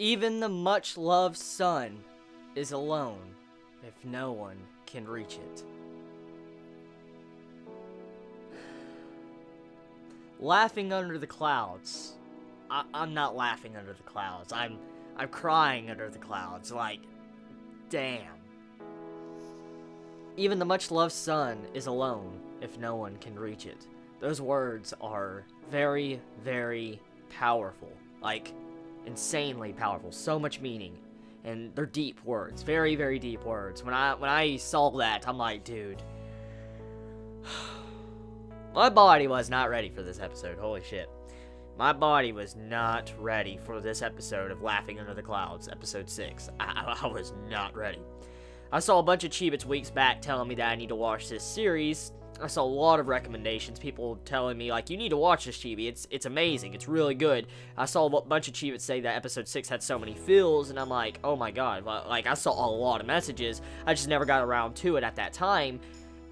Even the much-loved sun is alone if no one can reach it. Laughing under the clouds. I'm not laughing under the clouds. I'm crying under the clouds. Like, damn. Even the much-loved sun is alone if no one can reach it. Those words are very, very powerful. Like, insanely powerful. So much meaning. And they're deep words. Very, very deep words. When I saw that, I'm like, dude. My body was not ready for this episode. Holy shit. My body was not ready for this episode of Laughing Under the Clouds, episode 6. I was not ready. I saw a bunch of Chibits weeks back telling me that I need to watch this series. I saw a lot of recommendations, people telling me, like, you need to watch this, Chibi. It's amazing. It's really good. I saw a bunch of Chibits say that episode 6 had so many feels, and I'm like, oh my god. Like, I saw a lot of messages. I just never got around to it at that time.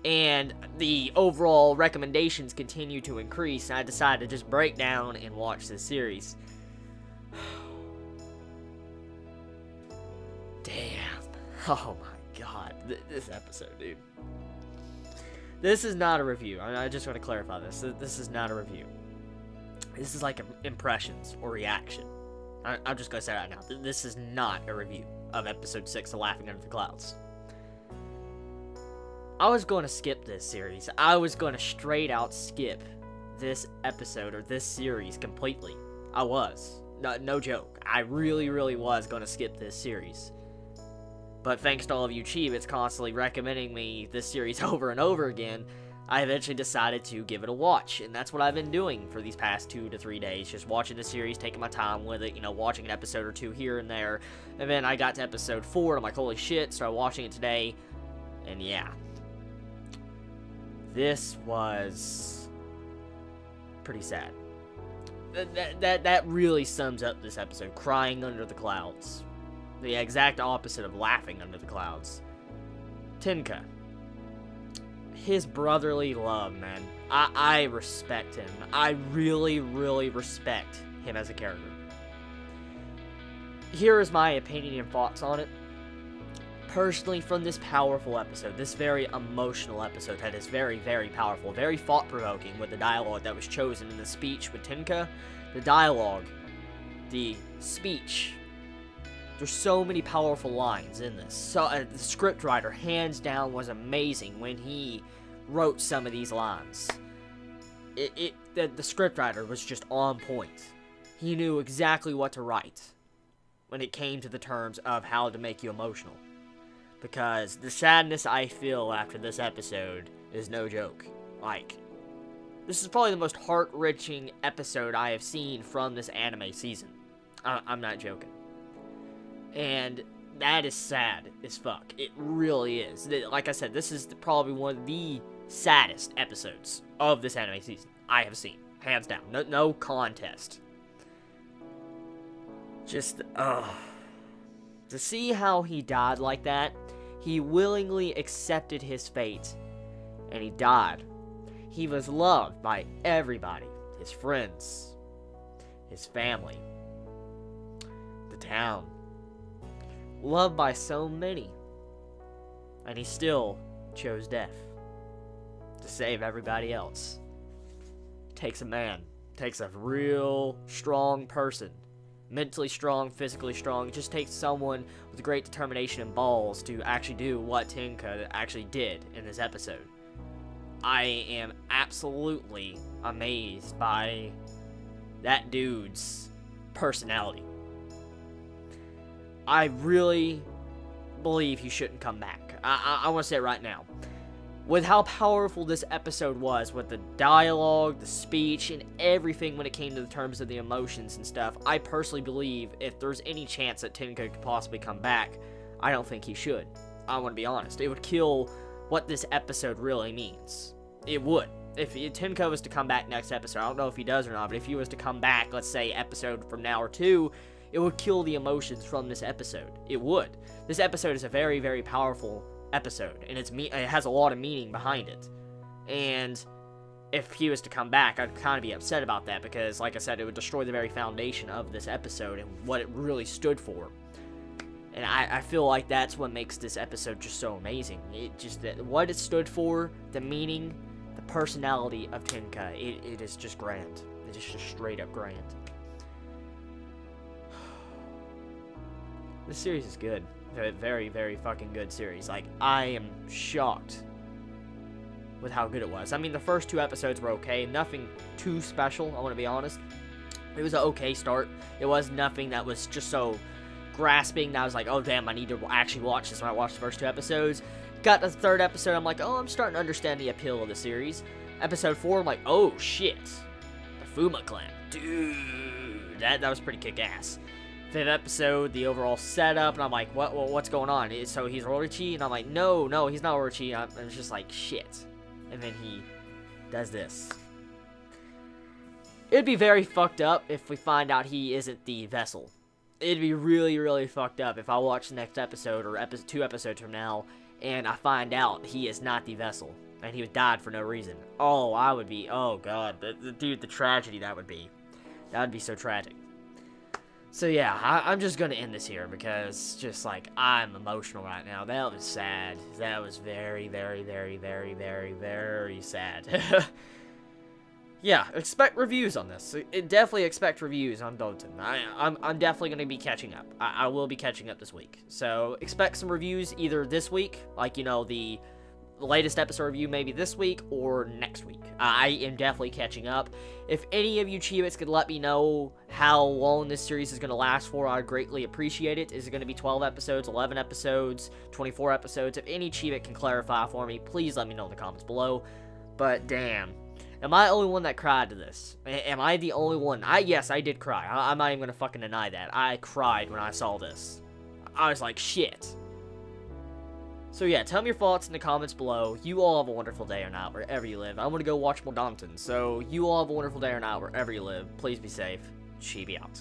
And the overall recommendations continue to increase, and I decided to just break down and watch this series. Damn. Oh my god. This episode, dude. This is not a review. I just want to clarify this. This is not a review. This is like impressions or reaction. I'm just going to say right now. This is not a review of episode 6 of Laughing Under the Clouds. I was going to skip this series. I was going to straight out skip this episode or this series completely. I was. No joke. I really, really was going to skip this series. But thanks to all of you Chibits constantly recommending me this series over and over again, I eventually decided to give it a watch. And that's what I've been doing for these past 2 to 3 days. Just watching the series, taking my time with it, you know, watching an episode or two here and there. And then I got to episode 4 and I'm like, holy shit, started watching it today. And yeah. This was pretty sad. That really sums up this episode. Crying under the clouds. The exact opposite of laughing under the clouds. Tenka. His brotherly love, man. I respect him. I really, really respect him as a character. Here is my opinion and thoughts on it. Personally, from this powerful episode, this very emotional episode that is very, very powerful, very thought-provoking with the dialogue that was chosen in the speech with Tenka, the dialogue, the speech, there's so many powerful lines in this. So, the scriptwriter, hands down, was amazing when he wrote some of these lines. The scriptwriter was just on point. He knew exactly what to write when it came to the terms of how to make you emotional. Because the sadness I feel after this episode is no joke. Like, this is probably the most heart-wrenching episode I have seen from this anime season. I'm not joking. And that is sad as fuck. It really is. Like I said, this is probably one of the saddest episodes of this anime season I have seen. Hands down. No contest. Just, to see how he died like that, he willingly accepted his fate, and he died. He was loved by everybody, his friends, his family, the town, loved by so many, and he still chose death to save everybody else. It takes a man, takes a real strong person. Mentally strong, physically strong. It just takes someone with great determination and balls to actually do what Tenka actually did in this episode. I am absolutely amazed by that dude's personality. I really believe he shouldn't come back. I want to say it right now. With how powerful this episode was, with the dialogue, the speech, and everything when it came to the terms of the emotions and stuff, I personally believe if there's any chance that Tenka could possibly come back, I don't think he should. I want to be honest. It would kill what this episode really means. It would. If Tenka was to come back next episode, I don't know if he does or not, but if he was to come back, let's say episode from now or 2, it would kill the emotions from this episode. It would. This episode is a very, very powerful episode, and it has a lot of meaning behind it. And if he was to come back, I'd kind of be upset about that, because, like I said, it would destroy the very foundation of this episode and what it really stood for. And I feel like that's what makes this episode just so amazing. It just, what it stood for, the meaning, the personality of Tenka, it is just grand. It is just straight up grand. This series is good. Very, very fucking good series. Like, I am shocked with how good it was. I mean, the first 2 episodes were okay. Nothing too special, I want to be honest. It was an okay start. It was nothing that was just so grasping that I was like, oh damn, I need to actually watch this when I watched the first 2 episodes. Got the 3rd episode, I'm like, oh, I'm starting to understand the appeal of the series. Episode 4, I'm like, oh shit. The Fuma clan. Dude, that was pretty kick-ass. 5th episode, the overall setup, and I'm like, what's going on? So he's Orochi? And I'm like, no, he's not Orochi. I was just like, shit. And then he does this. It'd be very fucked up if we find out he isn't the vessel. It'd be really, really fucked up if I watch the next episode, or 2 episodes from now, and I find out he is not the vessel, and he died for no reason. Oh, I would be, oh god, dude, the tragedy that would be. That would be so tragic. So yeah, I'm just gonna end this here, because just like, I'm emotional right now. That was sad. That was very, very, very, very, very, very sad. Yeah, expect reviews on this. Definitely expect reviews on Donten. I'm definitely gonna be catching up. I will be catching up this week. So expect some reviews either this week, like, you know, the latest episode review maybe this week, or next week. I am definitely catching up. If any of you Chibits could let me know how long this series is going to last for, I'd greatly appreciate it. Is it going to be 12 episodes, 11 episodes, 24 episodes? If any Chibit can clarify for me, please let me know in the comments below. But damn, am I the only one that cried to this? Am I the only one? Yes, I did cry. I'm not even going to fucking deny that. I cried when I saw this. I was like, shit. So yeah, tell me your thoughts in the comments below. You all have a wonderful day or night wherever you live. I'm going to go watch more Donten. So you all have a wonderful day or night wherever you live. Please be safe. Chibi out.